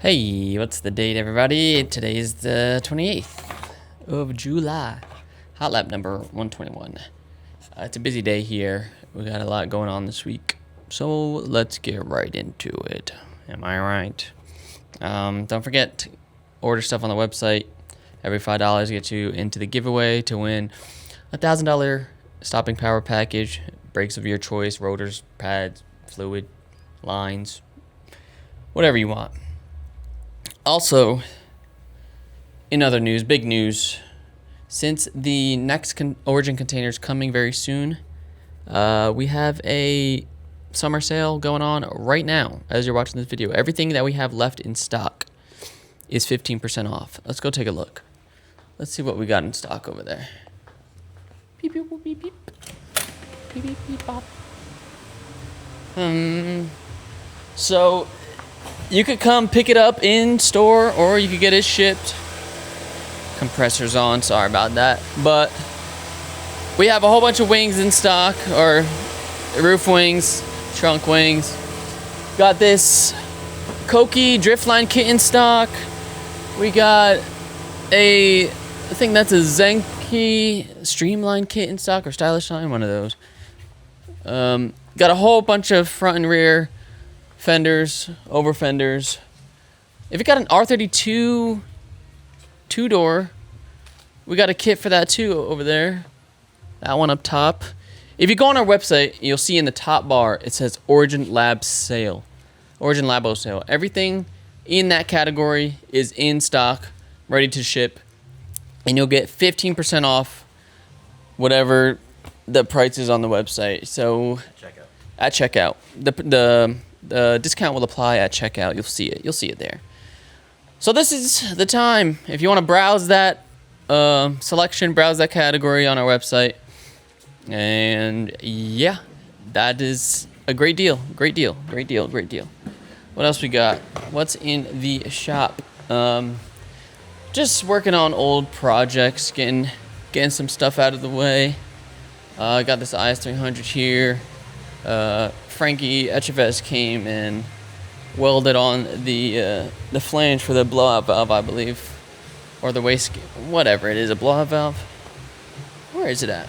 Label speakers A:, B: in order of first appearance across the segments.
A: Hey, what's the date, everybody? Today is the 28th of July. Hot lap number 121. It's a busy day here. We got a lot going on this week. So let's get right into it. Am I right? Don't forget, order stuff on the website. Every $5 gets you into the giveaway to win a $1,000 stopping power package. Brakes of your choice, rotors, pads, fluid, lines, whatever you want. Also, in other news, big news, since the next Origin container is coming very soon, we have a summer sale going on right now as you're watching this video. Everything that we have left in stock is 15% off. Let's go take a look. Let's see what we got in stock over there. Beep, beep, beep, beep, beep. Beep, beep, beep, bop. So you could come pick it up in store, or you could get it shipped. Compressor's on, sorry about that. But we have a whole bunch of wings in stock, or roof wings, trunk wings. Got this Koki Driftline kit in stock. We got I think that's a Zenki Streamline kit in stock, or Stylish Line, one of those. Got a whole bunch of front and rear fenders, over fenders. If you got an R32 two-door, we got a kit for that too over there. That one up top. If you go on our website, you'll see in the top bar it says Origin Lab sale. Origin Labo sale. Everything in that category is in stock, ready to ship, and you'll get 15% off whatever the price is on the website. So at checkout. The discount will apply at checkout. You'll see it. You'll see it there. So this is the time. If you want to browse that selection, browse that category on our website. And yeah, that is a great deal. Great deal. Great deal. Great deal. What else we got? What's in the shop? Just working on old projects, getting some stuff out of the way. I got this IS300 here. Frankie HFS came and welded on the flange for the blowout valve, I believe, or the waste, whatever it is, a blowout valve. Where is it at?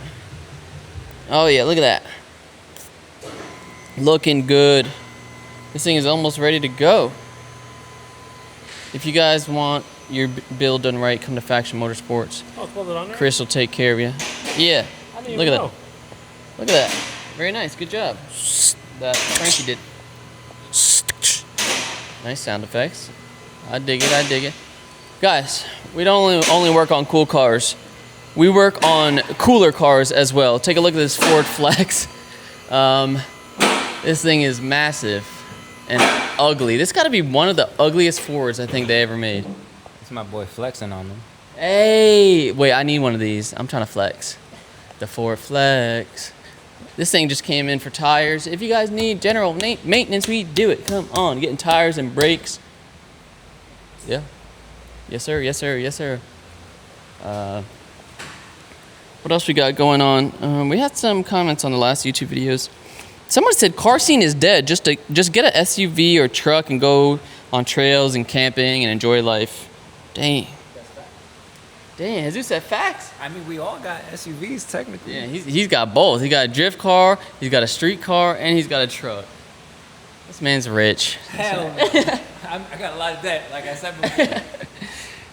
A: Oh yeah, look at that. Looking good. This thing is almost ready to go. If you guys want your build done right, come to Faction Motorsports.
B: Oh, it's welded on there?
A: Chris will take care of you. Yeah. Look at that. Look at that. Very nice. Good job. That Frankie did. Nice sound effects. I dig it. I dig it. Guys, we don't only work on cool cars. We work on cooler cars as well. Take a look at this Ford Flex. This thing is massive and ugly. This got to be one of the ugliest Fords I think they ever made.
C: It's my boy flexing on them.
A: Hey, wait, I need one of these. I'm trying to flex. The Ford Flex. This thing just came in for tires. If you guys need general maintenance, we do it. Come on, getting tires and brakes. Yeah. Yes, sir. Yes, sir. Yes, sir. What else we got going on? We had some comments on the last YouTube videos. Someone said car scene is dead. Just get an SUV or truck and go on trails and camping and enjoy life. Dang. Dang, Jesus said facts.
C: I mean, we all got SUVs technically.
A: Yeah, he's got both. He got a drift car, he's got a street car, and he's got a truck. This man's rich.
C: Hell no. I got a lot of debt, like I said before.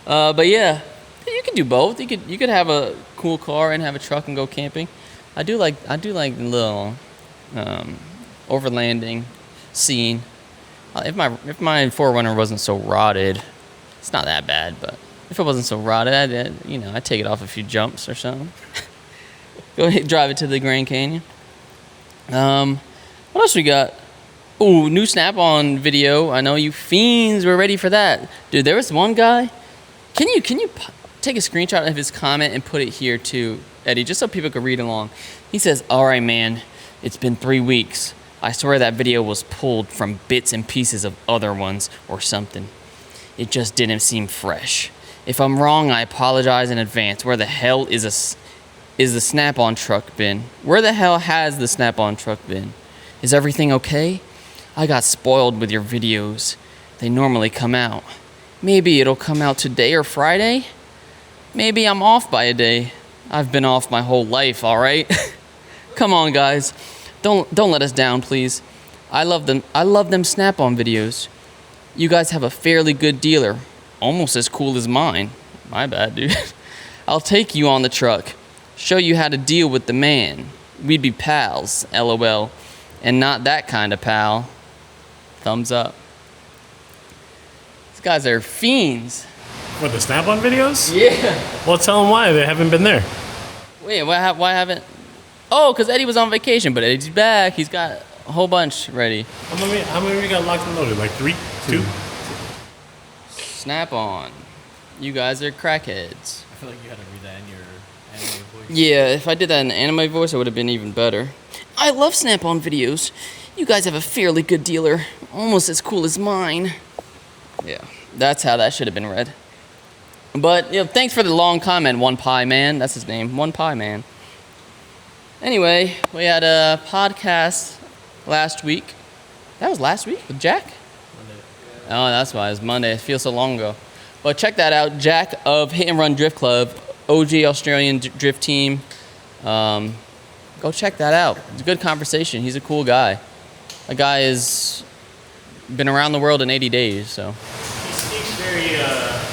A: But yeah, you can do both. You could have a cool car and have a truck and go camping. I do like the little overlanding scene. If my 4Runner wasn't so rotted, it's not that bad, but if it wasn't so rotted, I'd take it off a few jumps or something. Go ahead, drive it to the Grand Canyon. What else we got? Ooh, new Snap-on video. I know you fiends were ready for that. Dude, there was one guy. Can you take a screenshot of his comment and put it here too, Eddie, just so people could read along? He says, "All right, man, it's been 3 weeks. I swear that video was pulled from bits and pieces of other ones or something. It just didn't seem fresh. If I'm wrong, I apologize in advance. Where the hell is the Snap-on truck been? Where the hell has the Snap-on truck been? Is everything okay? I got spoiled with your videos. they normally come out. Maybe it'll come out today or Friday. Maybe I'm off by a day. I've been off my whole life, all right? Come on, guys. Don't let us down, please. I love them Snap-on videos. You guys have a fairly good dealer. Almost as cool as mine. My bad, dude. I'll take you on the truck. Show you how to deal with the man. We'd be pals, LOL. And not that kind of pal. Thumbs up. These guys are fiends.
B: What, the Snap-on videos?
A: Yeah.
B: Well, tell them why they haven't been there.
A: Wait, why haven't... Oh, because Eddie was on vacation, but Eddie's back. He's got a whole bunch ready.
B: How many we got locked and loaded? Like 3? 2?
A: Snap-on. You guys are crackheads.
C: I feel like you had to read that in your anime voice.
A: Yeah, if I did that in anime voice, it would have been even better. I love Snap-on videos. You guys have a fairly good dealer. Almost as cool as mine. Yeah, that's how that should have been read. But, thanks for the long comment, One Pie Man. That's his name, One Pie Man. Anyway, we had a podcast last week. That was last week with Jack?
C: Monday.
A: Oh, that's why. It was Monday. It feels so long ago. But check that out. Jack of Hit and Run Drift Club, OG Australian drift team. Go check that out. It's a good conversation. He's a cool guy. A guy has been around the world in 80 days, so.
B: He speaks very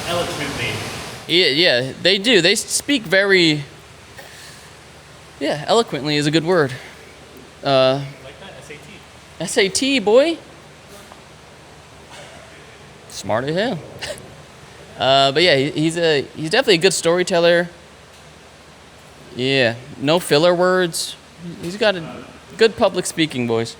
B: eloquently.
A: Yeah, they do. They speak very... Yeah, eloquently is a good word.
B: Like that, SAT.
A: SAT, boy. Smart as hell. But yeah, he's definitely a good storyteller. Yeah, no filler words. He's got a good public speaking voice.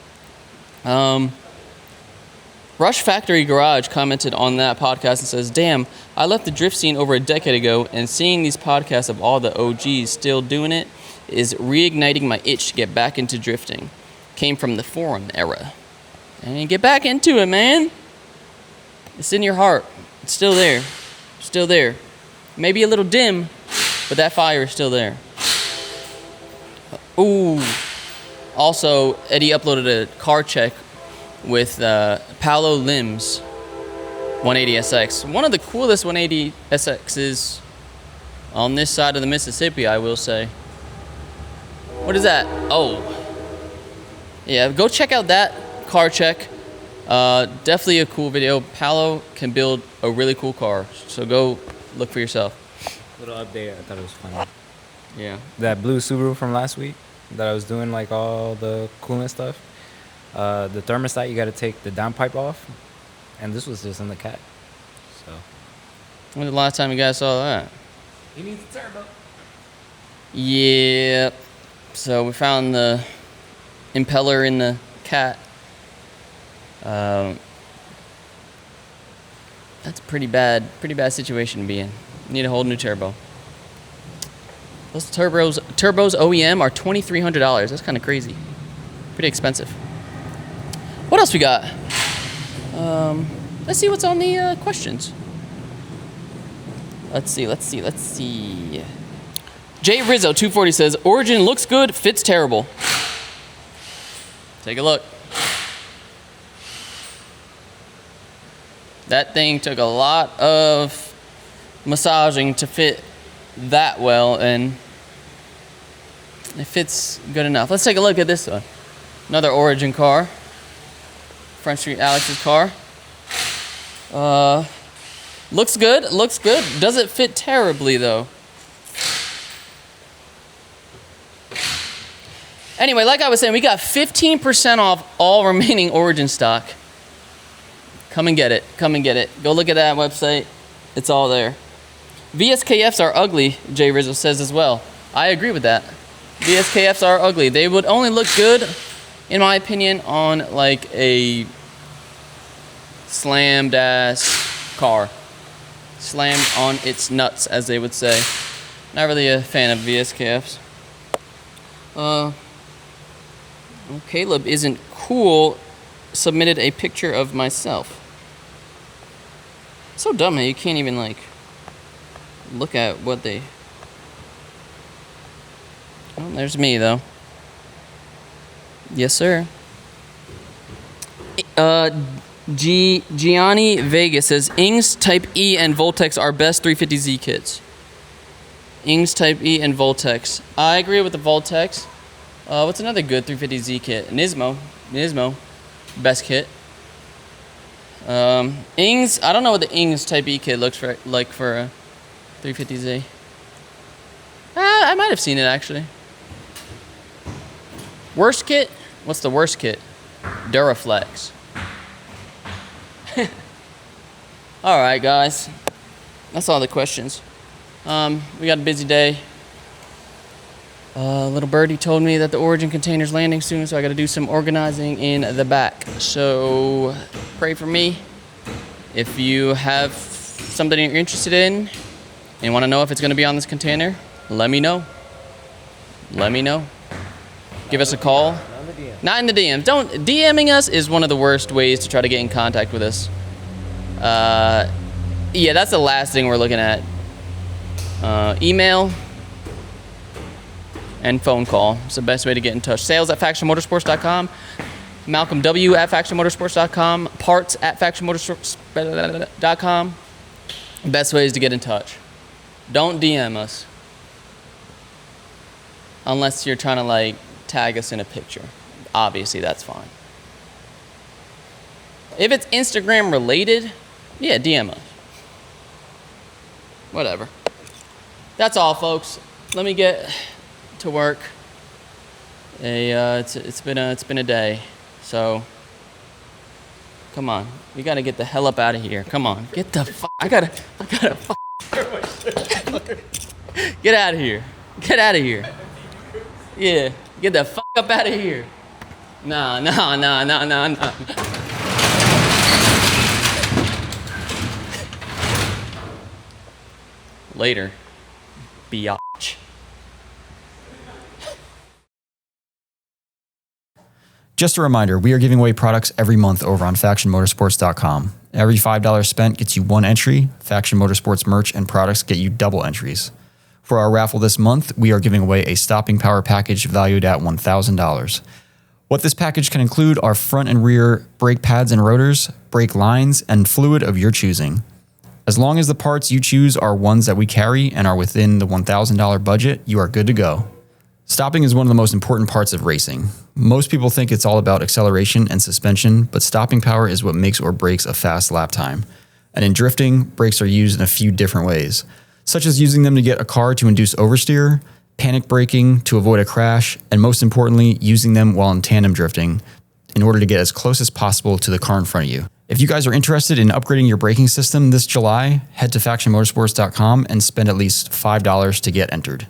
A: Rush Factory Garage commented on that podcast and says, "Damn, I left the drift scene over a decade ago, and seeing these podcasts of all the OGs still doing it is reigniting my itch to get back into drifting. Came from the forum era. And get back into it, man. It's in your heart. It's still there. Still there. Maybe a little dim, but that fire is still there." Ooh. Also, Eddie uploaded a car check with Paolo Lim's 180SX. One of the coolest 180SXs on this side of the Mississippi, I will say. What is that? Oh. Yeah, go check out that car check. Definitely a cool video. Paolo can build a really cool car, so go look for yourself.
D: Little update, I thought it was funny.
A: Yeah.
D: That blue Subaru from last week that I was doing like all the coolant stuff. The thermostat, you got to take the downpipe off, and this was just in the cat. So.
A: When was the last time you guys saw that?
C: He needs a turbo.
A: Yeah. So we found the impeller in the cat. That's a pretty bad situation to be in. Need a whole new turbo. Those turbos OEM are $2,300. That's kind of crazy. Pretty expensive. What else we got? Let's see what's on the questions. Let's see. Jay Rizzo 240 says, "Origin looks good, fits terrible." Take a look. That thing took a lot of massaging to fit that well, and it fits good enough. Let's take a look at this one. Another Origin car. Front Street Alex's car. Looks good. Does it fit terribly, though? Anyway, like I was saying, we got 15% off all remaining Origin stock. Come and get it. Go look at that website. It's all there. VSKFs are ugly, Jay Rizzo says as well. I agree with that. VSKFs are ugly. They would only look good, in my opinion, on like a slammed ass car. Slammed on its nuts, as they would say. Not really a fan of VSKFs. Caleb isn't cool. Submitted a picture of myself. So dumb, man. You can't even like look at what they. Oh, there's me though. Yes, sir. Gianni Vegas says Ings Type E and Voltex are best 350Z kits. Ings Type E and Voltex. I agree with the Voltex. What's another good 350Z kit? Nismo. Best kit. Ings. I don't know what the Ings Type E kit looks like for a 350Z. I might have seen it actually. Worst kit? What's the worst kit? Duraflex. All right, guys. That's all the questions. We got a busy day. Little birdie told me that the Origin container's landing soon, so I got to do some organizing in the back. So pray for me. If you have something you're interested in and want to know if it's going to be on this container, let me know. Let me know. Give us a call. Not in the DMs. Don't DMing us is one of the worst ways to try to get in contact with us. Yeah, that's the last thing we're looking at. Email and phone call. It's the best way to get in touch. Sales@factionmotorsports.com. Malcolm W @factionmotorsports.com. Parts @factionmotorsports.com. Best ways to get in touch. Don't DM us. Unless you're trying to like tag us in a picture. Obviously, that's fine. If it's Instagram related, yeah, DM us. Whatever. That's all, folks. Let me get to work. It's been a day. So come on. We gotta get the hell up out of here. Come on. Get the fuck. I gotta get out of here. Get out of here. Yeah. Get the fuck up out of here. Nah. Later, biatch.
E: Just a reminder, we are giving away products every month over on factionmotorsports.com. Every $5 spent gets you 1 entry. Faction Motorsports merch and products get you double entries. For our raffle this month, we are giving away a stopping power package valued at $1,000. What this package can include are front and rear brake pads and rotors, brake lines, and fluid of your choosing. As long as the parts you choose are ones that we carry and are within the $1,000 budget, you are good to go. Stopping is one of the most important parts of racing. Most people think it's all about acceleration and suspension, but stopping power is what makes or breaks a fast lap time. And in drifting, brakes are used in a few different ways, such as using them to get a car to induce oversteer, panic braking to avoid a crash, and most importantly, using them while in tandem drifting in order to get as close as possible to the car in front of you. If you guys are interested in upgrading your braking system this July, head to factionmotorsports.com and spend at least $5 to get entered.